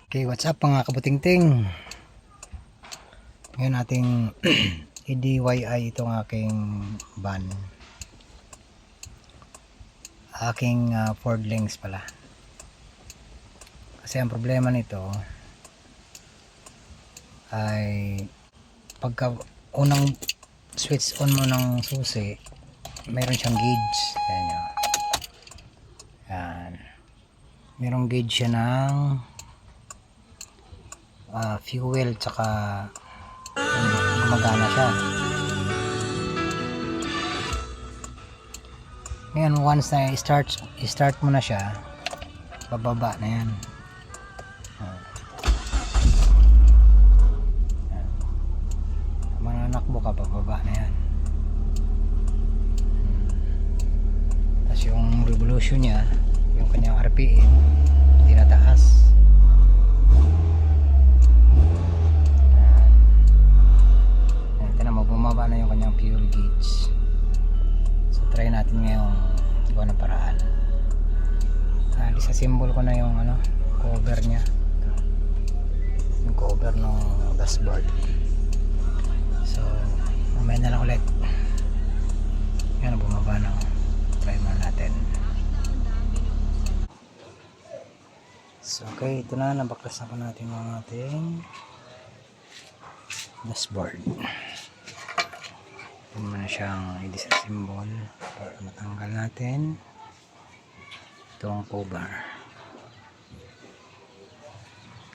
Okay, what's up mga kabutingting? Ngayon ating i-DIY itong aking van. Aking Ford Links pala. Kasi ang problema nito ay pagka unang switch on mo ng susi, mayroon siyang gauge. Ayan nyo. Yan. Mayroong gauge siya ng fuel tsaka gumagana siya. Ngayon once na i-start mo na siya, bababa na yan. Mananakbo ka, bababa na yan. Tapos yung revolution niya, yung kanyang RPM tinataas. Bumaba na yung kanyang fuel gauge. So try natin ngayong gawa ng paraan. Isa-symbol ko na yung cover nya. Yung cover ng dashboard. So mamaya na lang ulit. Yan, bumaba na. Try mo natin. So okay, ito na, nabaklas na po natin ang ating dashboard. Ito na siyang i-disassemble para matanggal natin itong cover.